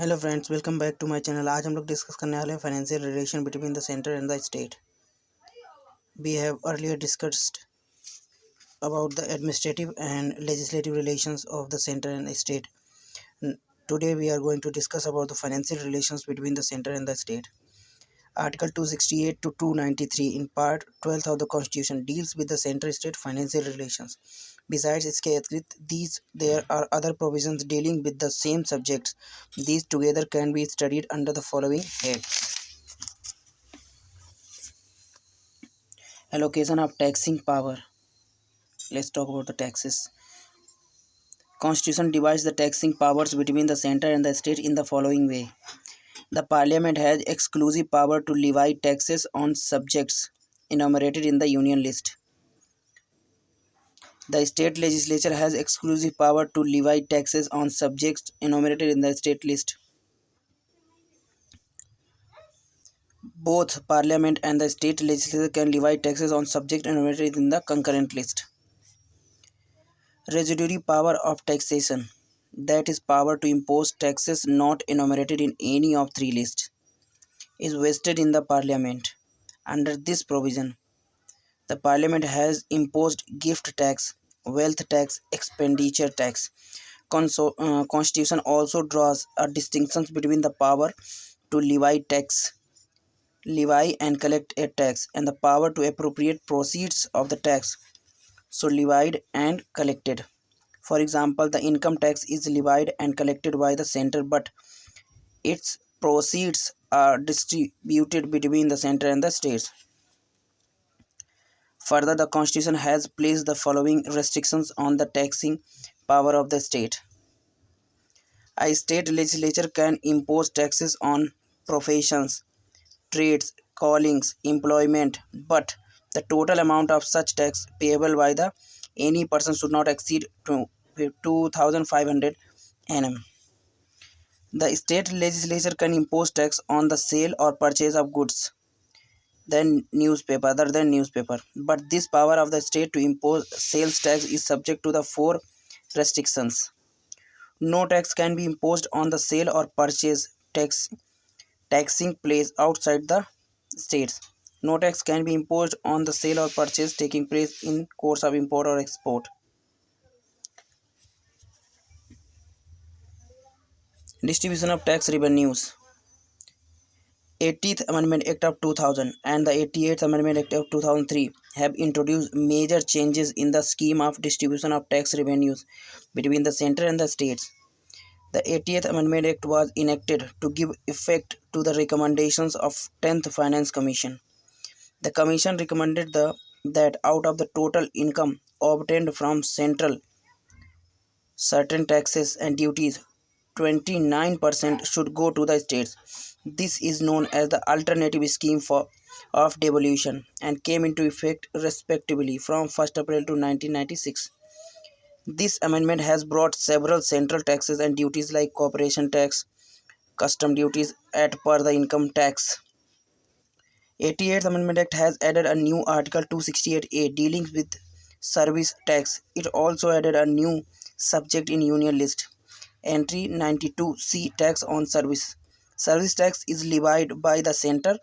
Hello friends, welcome back to my channel. आज हम लोग डिस्कस करने वाले हैं financial relation between the centre and the state. We have earlier discussed about the administrative and legislative relations of the centre and state. Today we are going to discuss about the financial relations between the center and the state. Article 268 to 293 in part 12th of the Constitution deals with the center-state financial relations. Besides इसके अतिरिक्त there are other provisions dealing with the same subjects. These together can be studied under the following heads. Allocation of taxing power. Let's talk about the taxes. Constitution divides the taxing powers between the center and the state in the following way. The Parliament has exclusive power to levy taxes on subjects enumerated in the Union list. The state legislature has exclusive power to levy taxes on subjects enumerated in the state list. Both Parliament and the state legislature can levy taxes on subjects enumerated in the concurrent list. Residuary power of taxation, that is power to impose taxes not enumerated in any of three lists, is vested in the Parliament. Under this provision, the Parliament has imposed gift tax, wealth tax, expenditure tax. Constitution also draws a distinction between the power to levy and collect a tax and the power to appropriate proceeds of the tax so levied and collected. For example, the income tax is levied and collected by the center, but its proceeds are distributed between the center and the states. Further, the Constitution has placed the following restrictions on the taxing power of the state. A state legislature can impose taxes on professions, trades, callings, employment, but the total amount of such tax payable by the any person should not exceed 2,500 annum. The state legislature can impose tax on the sale or purchase of goods other than newspaper, but this power of the state to impose sales tax is subject to the four restrictions. No tax can be imposed on the sale or purchase taxing place outside the states. No tax can be imposed on the sale or purchase taking place in course of import or export. Distribution of tax revenues. 80th Amendment Act of 2000 and the 88th Amendment Act of 2003 have introduced major changes in the scheme of distribution of tax revenues between the center and the states. The 80th Amendment Act was enacted to give effect to the recommendations of 10th Finance Commission. The Commission recommended that out of the total income obtained from central certain taxes and duties, 29% should go to the states. This is known as the alternative scheme of devolution and came into effect respectively from 1st April to 1996. This amendment has brought several central taxes and duties like corporation tax, custom duties at per the income tax. 88th Amendment Act has added a new Article 268A dealing with service tax. It also added a new subject in Union list. Entry 92C tax on service. Service tax is levied by the center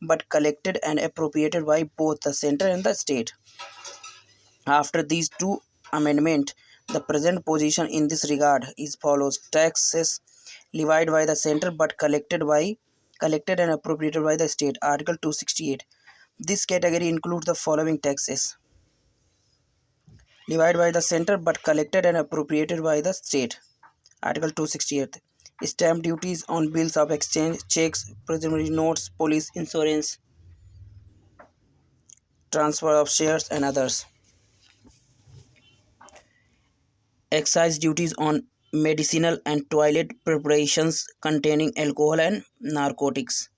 but collected and appropriated by both the center and the state. After these two amendments, the present position in this regard is follows. Taxes levied by the center but collected and appropriated by the state. Article 268. This category includes the following taxes: levied by the center but collected and appropriated by the state. Article 268. Stamp duties on bills of exchange, checks, promissory notes, police insurance, transfer of shares and others. Excise duties on medicinal and toilet preparations containing alcohol and narcotics.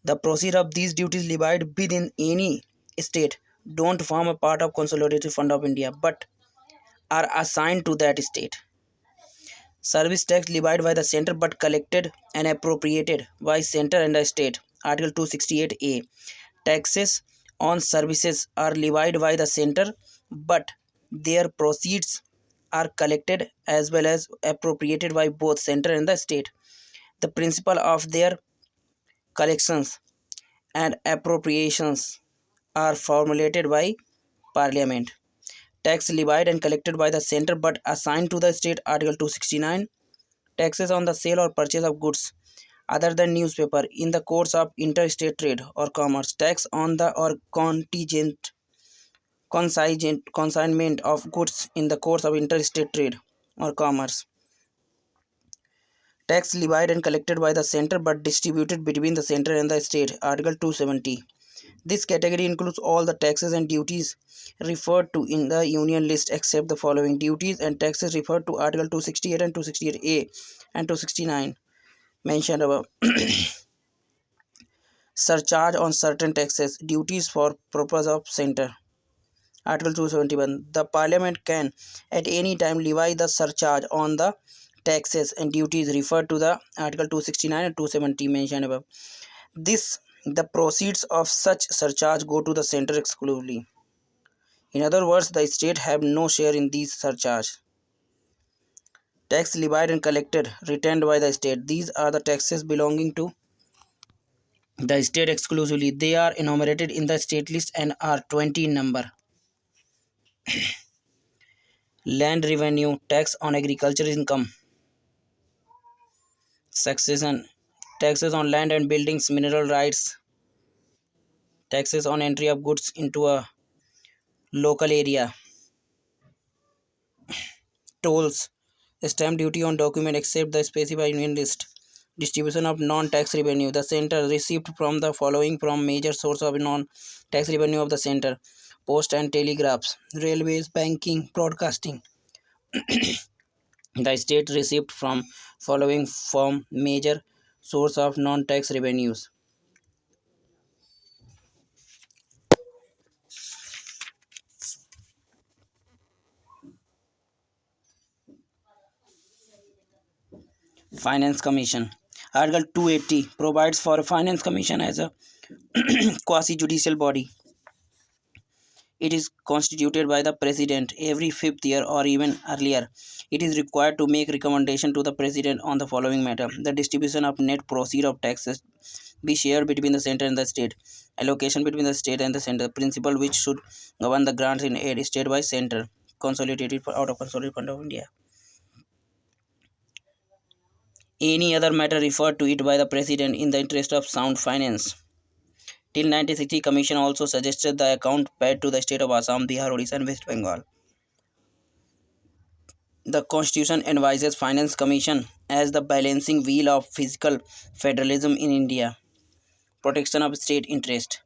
The proceeds of these duties levied within any state don't form a part of Consolidated Fund of India but are assigned to that state. Service tax levied by the center but collected and appropriated by center and the state. Article 268A. Taxes on services are levied by the center but their proceeds are collected as well as appropriated by both center and the state. The principle of their collections and appropriations are formulated by Parliament. Tax levied and collected by the center but assigned to the state. Article 269. Taxes on the sale or purchase of goods other than newspaper in the course of interstate trade or commerce. Tax on the or consignment of goods in the course of interstate trade or commerce. Tax levied and collected by the center but distributed between the center and the state. Article 270. This category includes all the taxes and duties referred to in the union list except the following: duties and taxes referred to Article 268 and 268A and 269 mentioned above. Surcharge on certain taxes, duties for purpose of center. Article 271. The Parliament can at any time levy the surcharge on the taxes and duties referred to the Article 269 and 270 mentioned above. The proceeds of such surcharge go to the center exclusively. In other words, the state have no share in these surcharge. Tax levied and collected, retained by the state. These are the taxes belonging to the state exclusively. They are enumerated in the state list and are 20 in number. Land revenue, tax on agriculture income, succession, taxes on land and buildings, mineral rights, taxes on entry of goods into a local area, tolls, stamp duty on document except the specified union list, distribution of non-tax revenue. The center received from the following from major source of non-tax revenue of the center: post and telegraphs, railways, banking, broadcasting. The state received from following from major source of non-tax revenues: Finance Commission. Article 280 provides for a Finance Commission as a quasi-judicial body. It is constituted by the President every fifth year or even earlier. It is required to make recommendation to the President on the following matter: the distribution of net proceed of taxes be shared between the center and the state, allocation between the state and the center, principle which should govern the grants in aid, state by center, consolidated out of consolidated fund of India. Any other matter referred to it by the President in the interest of sound finance. Till 1960, Commission also suggested the account paid to the state of Assam, Bihar, Odisha and West Bengal. The Constitution advises Finance Commission as the balancing wheel of fiscal federalism in India. Protection of state interest.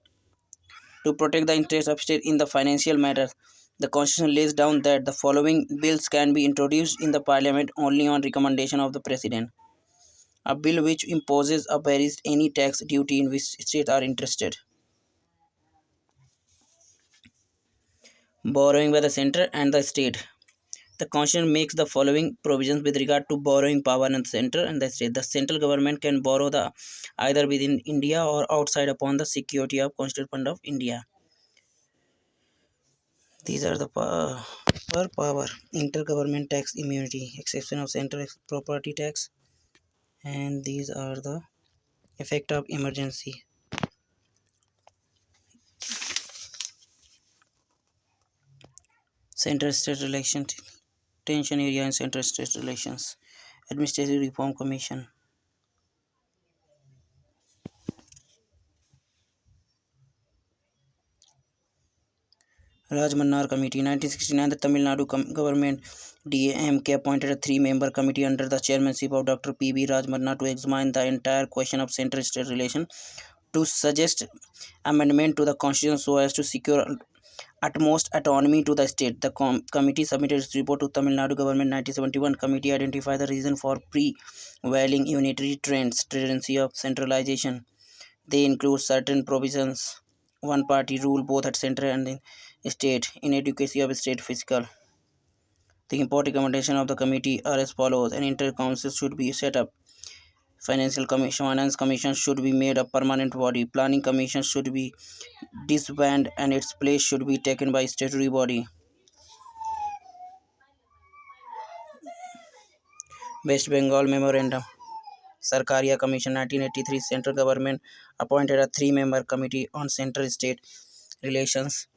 To protect the interest of state in the financial matters, the Constitution lays down that the following bills can be introduced in the Parliament only on recommendation of the President: a bill which imposes or varies any tax duty in which states are interested. Borrowing by the center and the state. The Constitution makes the following provisions with regard to borrowing power in the center and the state. The central government can borrow either within India or outside upon the security of Constitutional Fund of India. These are the per power: intergovernment tax immunity, exception of central property tax, and these are the effect of emergency. Center state relations, tension area in center state relations. Administrative Reform Commission. Raj Mannar Committee. 1969, the Tamil Nadu government DAMK appointed a three-member committee under the chairmanship of Dr. P.B. Raj Mannar to examine the entire question of center-state relation, to suggest amendment to the constitution so as to secure utmost autonomy to the state. The committee submitted its report to Tamil Nadu government. 1971, committee identified the reason for prevailing unitary trends, tendency of centralization. They include certain provisions, one-party rule both at center and in state, inadequacy of state fiscal. The important recommendation of the committee are as follows: an inter-council should be set up. Finance commission should be made a permanent body. Planning commission should be disbanded and its place should be taken by statutory body. West Bengal Memorandum. Sarkaria Commission 1983. Central government appointed a three-member committee on central-state relations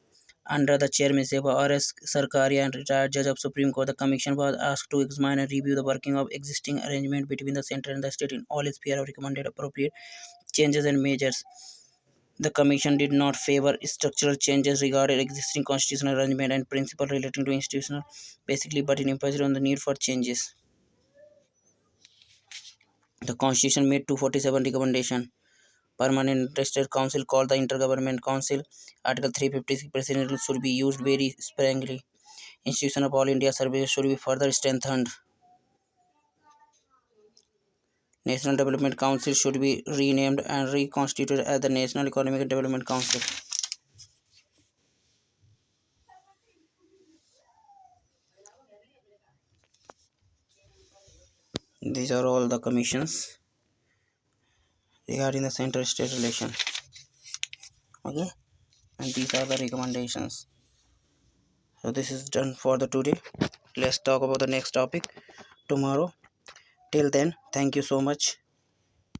under the chairmanship of R.S. Sarkaria and retired judge of Supreme Court. The commission was asked to examine and review the working of existing arrangement between the center and the state in all spheres of recommended appropriate changes and measures. The commission did not favor structural changes regarding existing constitutional arrangement and principles relating to institutional basically, but it emphasized on the need for changes. The constitution made 247 recommendations. Permanent Interested Council called the Intergovernment Council. Article 356 President should be used very sparingly. Institution of All India Services should be further strengthened. National Development Council should be renamed and reconstituted as the National Economic and Development Council. These are all the commissions regarding the center-state relation. Okay, and these are the recommendations. So this is done for the today. Let's talk about the next topic tomorrow. Till then, thank you so much.